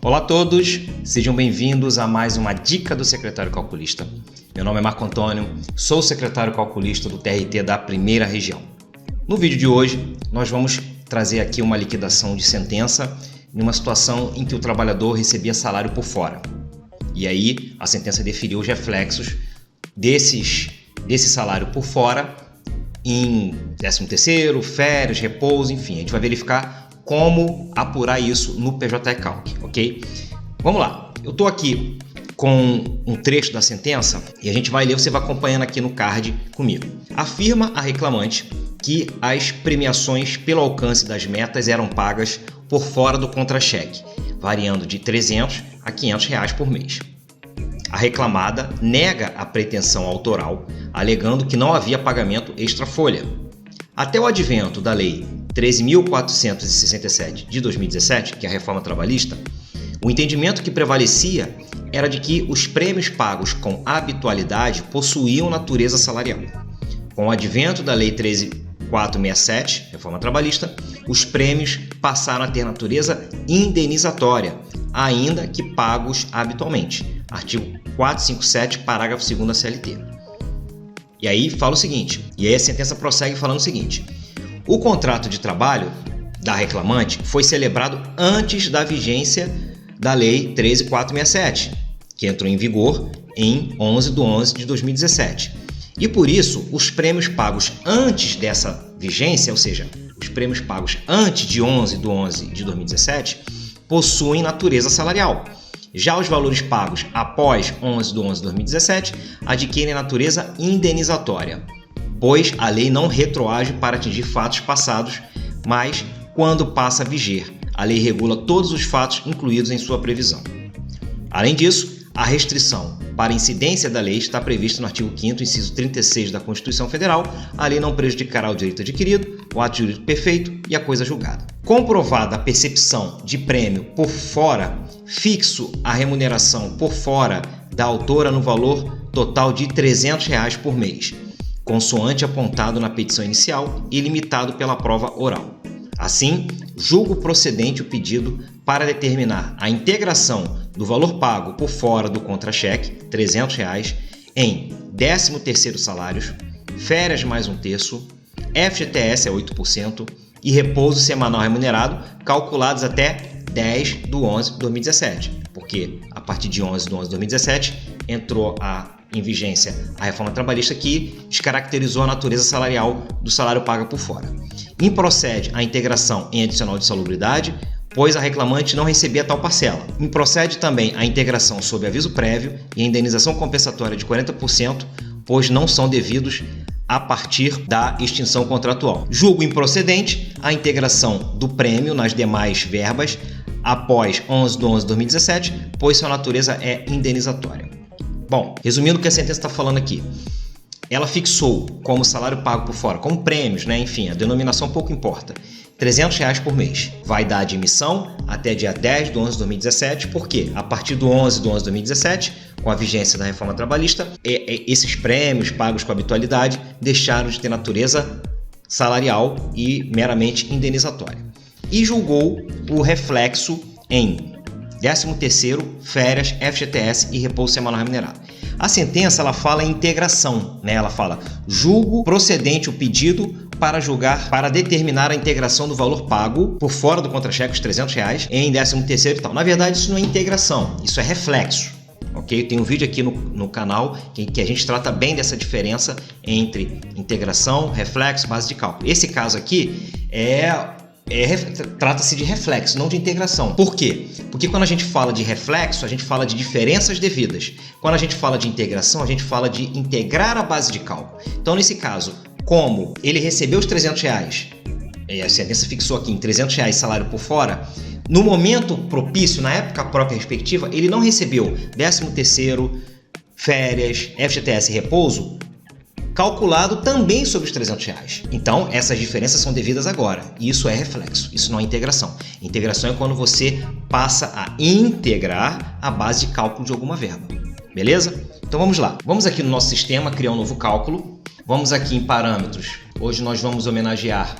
Olá a todos, sejam bem-vindos a mais uma Dica do Secretário Calculista. Meu nome é Marco Antônio, sou secretário calculista do TRT da Primeira Região. No vídeo de hoje, nós vamos trazer aqui uma liquidação de sentença em uma situação em que o trabalhador recebia salário por fora. E aí, a sentença definiu os reflexos desse salário por fora em 13º, férias, repouso, enfim. A gente vai verificar como apurar isso no PJ-Calc, ok? Vamos lá, eu estou aqui com um trecho da sentença e a gente vai ler, você vai acompanhando aqui no card comigo. Afirma a reclamante que as premiações pelo alcance das metas eram pagas por fora do contra-cheque, variando de R$ 300 a R$ 500 por mês. A reclamada nega a pretensão autoral, alegando que não havia pagamento extra-folha. Até o advento da Lei 13.467 de 2017, que é a reforma trabalhista, o entendimento que prevalecia era de que os prêmios pagos com habitualidade possuíam natureza salarial. Com o advento da Lei 13.467, reforma trabalhista, os prêmios passaram a ter natureza indenizatória, ainda que pagos habitualmente. Artigo 457, parágrafo 2º da CLT. E aí fala o seguinte, e aí a sentença prossegue falando o seguinte: o contrato de trabalho da reclamante foi celebrado antes da vigência da Lei 13.467, que entrou em vigor em 11/11 de 2017. E por isso, os prêmios pagos antes dessa vigência, ou seja, os prêmios pagos antes de 11/11 de 2017, possuem natureza salarial. Já os valores pagos após 11/11 de 2017 adquirem natureza indenizatória, pois a lei não retroage para atingir fatos passados, mas quando passa a viger, a lei regula todos os fatos incluídos em sua previsão. Além disso, a restrição para incidência da lei está prevista no artigo 5º, inciso 36 da Constituição Federal. A lei não prejudicará o direito adquirido, o ato jurídico perfeito e a coisa julgada. Comprovada a percepção de prêmio por fora, fixo a remuneração por fora da autora no valor total de R$ 300 por mês, consoante apontado na petição inicial e limitado pela prova oral. Assim, julgo procedente o pedido para determinar a integração do valor pago por fora do contra-cheque, R$ 300, em 13º salários, férias mais 1/3, FGTS é 8% e repouso semanal remunerado, calculados até 10/11 de 2017, porque a partir de 11/11 de 2017 entrou em vigência a reforma trabalhista que descaracterizou a natureza salarial do salário pago por fora. Improcede a integração em adicional de salubridade, pois a reclamante não recebia tal parcela. Improcede também a integração sob aviso prévio e a indenização compensatória de 40%, pois não são devidos a partir da extinção contratual. Julgo improcedente a integração do prêmio nas demais verbas após 11/11 de 2017, pois sua natureza é indenizatória. Bom, resumindo o que a sentença está falando aqui, ela fixou como salário pago por fora, como prêmios, enfim, a denominação pouco importa, R$ 300 por mês. Vai dar admissão até dia 10/11 de 2017, porque a partir do 11/11 de 2017, com a vigência da reforma trabalhista, esses prêmios pagos com habitualidade deixaram de ter natureza salarial e meramente indenizatória. E julgou o reflexo em 13º, férias, FGTS e repouso semanal remunerado. A sentença ela fala em integração, ela fala: julgo procedente o pedido para determinar a integração do valor pago por fora do contra-cheque, os R$ 300, em 13º e tal. Na verdade, isso não é integração, isso é reflexo. Ok? Tem um vídeo aqui no canal que a gente trata bem dessa diferença entre integração, reflexo, base de cálculo. Esse caso aqui trata-se de reflexo, não de integração. Por quê? Porque quando a gente fala de reflexo, a gente fala de diferenças devidas. Quando a gente fala de integração, a gente fala de integrar a base de cálculo. Então, nesse caso, como ele recebeu os R$ 300, e a sentença fixou aqui em R$ 300 salário por fora, no momento propício, na época própria respectiva, ele não recebeu 13º, férias, FGTS e repouso, calculado também sobre os R$ 300. Então, essas diferenças são devidas agora. Isso é reflexo, isso não é integração. Integração é quando você passa a integrar a base de cálculo de alguma verba. Beleza? Então vamos lá. Vamos aqui no nosso sistema criar um novo cálculo. Vamos aqui em parâmetros. Hoje nós vamos homenagear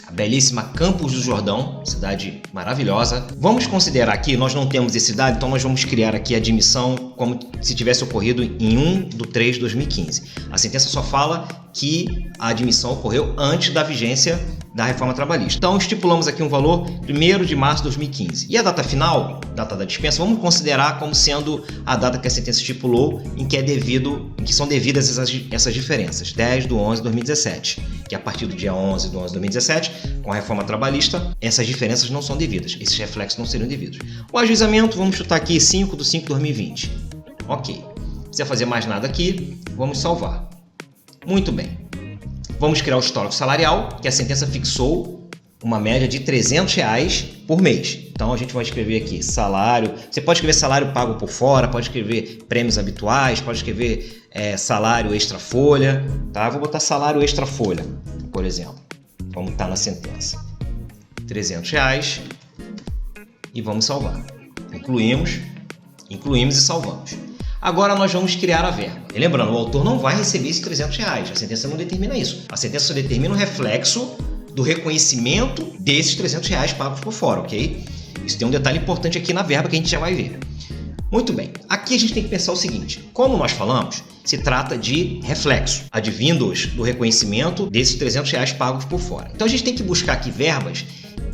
a belíssima Campos do Jordão, cidade maravilhosa. Vamos considerar aqui, nós não temos esse dado, então nós vamos criar aqui a admissão como se tivesse ocorrido em 1/3/2015. A sentença só fala que a admissão ocorreu antes da vigência da reforma trabalhista. Então estipulamos aqui um valor 1º de março de 2015. E a data final, data da dispensa, vamos considerar como sendo a data que a sentença estipulou em que são devidas essas diferenças, 10/11/2017, que a partir do dia 11/11/2017, com a reforma trabalhista, essas diferenças não são devidas, esses reflexos não seriam devidos. O ajuizamento, vamos chutar aqui 5/5/2020. Ok, não precisa fazer mais nada aqui, vamos salvar. Muito bem. Vamos criar o histórico salarial, que a sentença fixou uma média de R$ 300 por mês. Então a gente vai escrever aqui salário. Você pode escrever salário pago por fora, pode escrever prêmios habituais, pode escrever salário extra folha. Tá? Vou botar salário extra folha, por exemplo, como está na sentença. R$ 300 e vamos salvar. Incluímos e salvamos. Agora nós vamos criar a verba. E lembrando, o autor não vai receber esses R$ 300. A sentença não determina isso. A sentença só determina o reflexo do reconhecimento desses R$ 300 pagos por fora, ok? Isso tem um detalhe importante aqui na verba que a gente já vai ver. Muito bem. Aqui a gente tem que pensar o seguinte. Como nós falamos, se trata de reflexo, advindos do reconhecimento desses R$ 300 pagos por fora. Então a gente tem que buscar aqui verbas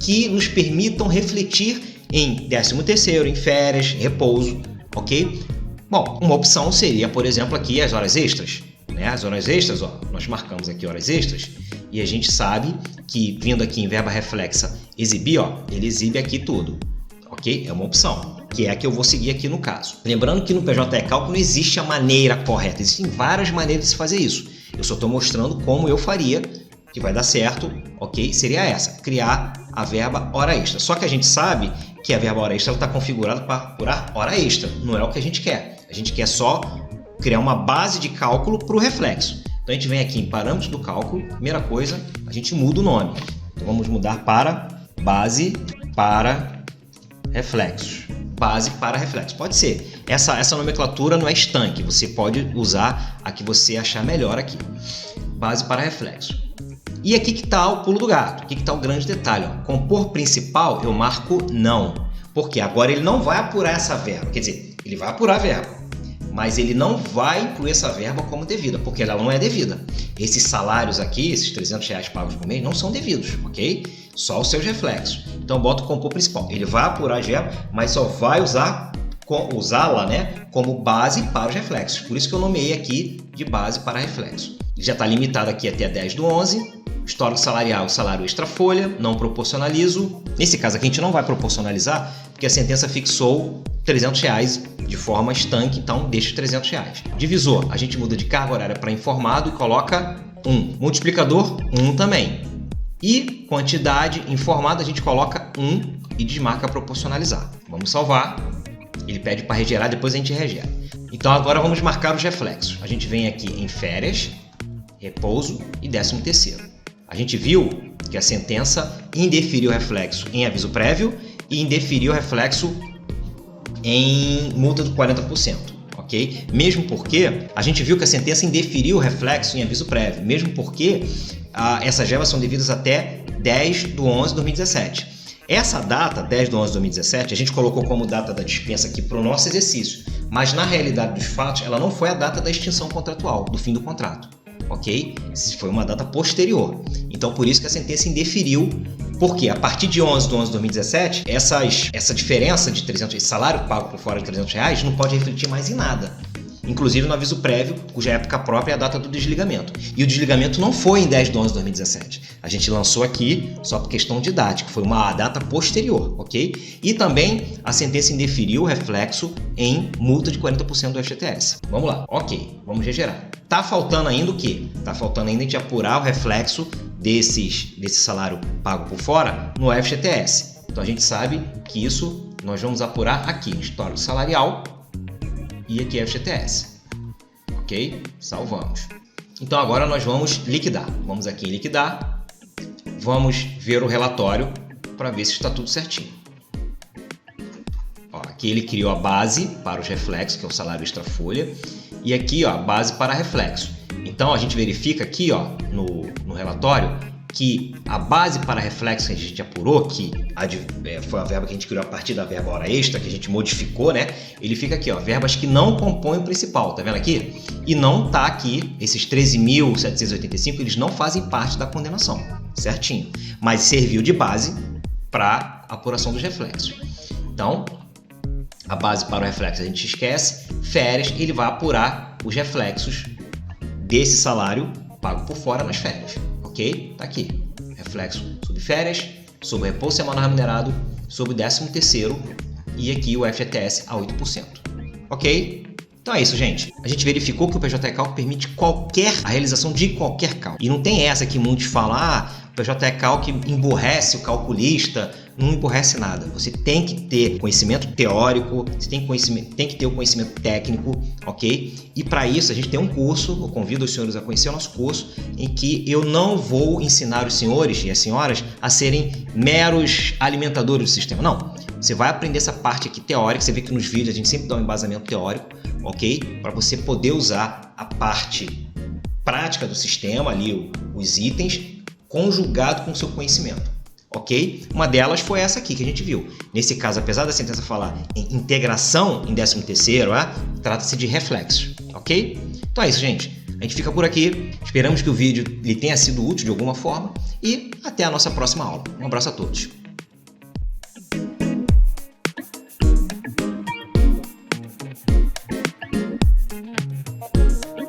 que nos permitam refletir em 13º, em férias, repouso, ok? Bom, uma opção seria, por exemplo, aqui as horas extras. Né? As horas extras, ó, nós marcamos aqui horas extras e a gente sabe que, vindo aqui em verba reflexa exibir, ó, ele exibe aqui tudo. Ok? É uma opção, que é a que eu vou seguir aqui no caso. Lembrando que no PJ Cálculo não existe a maneira correta, existem várias maneiras de se fazer isso. Eu só estou mostrando como eu faria, que vai dar certo, ok? Seria essa, criar a verba hora extra. Só que a gente sabe que a verba hora extra está configurada para apurar hora extra, não é o que a gente quer. A gente quer só criar uma base de cálculo para o reflexo. Então a gente vem aqui em parâmetros do cálculo, primeira coisa, a gente muda o nome. Então vamos mudar para base para reflexos. Base para reflexos. Pode ser. Essa nomenclatura não é estanque, você pode usar a que você achar melhor aqui. Base para reflexo. E aqui que está o pulo do gato, aqui que está o grande detalhe. Ó. Compor principal eu marco não, porque agora ele não vai apurar essa verba, quer dizer, ele vai apurar a verba, mas ele não vai incluir essa verba como devida, porque ela não é devida. Esses salários aqui, esses R$ 300 pagos por mês, não são devidos, ok? Só os seus reflexos. Então, eu boto o compor principal. Ele vai apurar a verba, mas só vai usá-la, né, como base para os reflexos. Por isso que eu nomeei aqui de base para reflexo. Já está limitado aqui até 10/11. Histórico salarial, salário extra folha, não proporcionalizo. Nesse caso aqui a gente não vai proporcionalizar, porque a sentença fixou R$ 300 de forma estanque, então deixa os R$ 300. Divisor, a gente muda de carga horária para informado e coloca 1. Multiplicador, 1 também. E quantidade informada, a gente coloca 1 e desmarca proporcionalizar. Vamos salvar. Ele pede para regerar, depois a gente regera. Então agora vamos marcar os reflexos. A gente vem aqui em férias, repouso e 13º. A gente viu que a sentença indeferiu o reflexo em aviso prévio e indeferiu o reflexo em multa de 40%, ok? Mesmo porque a gente viu que a sentença indeferiu o reflexo em aviso prévio, mesmo porque essas verbas são devidas até 10/11/2017. Essa data, 10/11/2017, a gente colocou como data da dispensa aqui para o nosso exercício, mas na realidade dos fatos ela não foi a data da extinção contratual, do fim do contrato. Ok? Foi uma data posterior. Então, por isso que a sentença indeferiu, porque a partir de 11/11/2017, essa diferença de 300, salário pago por fora de R$ 300 não pode refletir mais em nada. Inclusive no aviso prévio, cuja época própria é a data do desligamento. E o desligamento não foi em 10/11/2017. A gente lançou aqui só por questão didática, foi uma data posterior, ok? E também a sentença indeferiu o reflexo em multa de 40% do FGTS. Vamos lá, ok, vamos regerar. Tá faltando ainda o quê? Tá faltando ainda a gente apurar o reflexo desse salário pago por fora no FGTS. Então a gente sabe que isso nós vamos apurar aqui, histórico salarial, e aqui é FGTS, ok? Salvamos. Então agora nós vamos liquidar. Vamos aqui em liquidar, vamos ver o relatório para ver se está tudo certinho. Ó, aqui ele criou a base para os reflexos, que é o salário extra folha, e aqui ó, a base para reflexo. Então a gente verifica aqui, ó, no relatório, que a base para reflexo que a gente apurou, que foi a verba que a gente criou a partir da verba hora extra, que a gente modificou, né? Ele fica aqui, ó, verbas que não compõem o principal, tá vendo aqui? E não tá aqui, esses 13.785, eles não fazem parte da condenação, certinho. Mas serviu de base para a apuração dos reflexos. Então, a base para o reflexo a gente esquece, férias, ele vai apurar os reflexos desse salário pago por fora nas férias. Ok? Tá aqui. Reflexo sobre férias, sobre repouso semanal remunerado, sobre 13º e aqui o FGTS a 8%. Ok? Então é isso, gente. A gente verificou que o PJ Cálculo permite a realização de qualquer cálculo. E não tem essa que muitos falam, o PJ Cálculo emburrece o calculista. Não emburrece nada. Você tem que ter conhecimento teórico, você tem que ter o conhecimento técnico, ok? E para isso a gente tem um curso, eu convido os senhores a conhecer o nosso curso, em que eu não vou ensinar os senhores e as senhoras a serem meros alimentadores do sistema. Não. Você vai aprender essa parte aqui teórica, você vê que nos vídeos a gente sempre dá um embasamento teórico, ok? Para você poder usar a parte prática do sistema, ali os itens, conjugado com o seu conhecimento. Ok? Uma delas foi essa aqui que a gente viu. Nesse caso, apesar da sentença falar em integração em 13º, trata-se de reflexo. Ok? Então é isso, gente. A gente fica por aqui. Esperamos que o vídeo lhe tenha sido útil de alguma forma e até a nossa próxima aula. Um abraço a todos.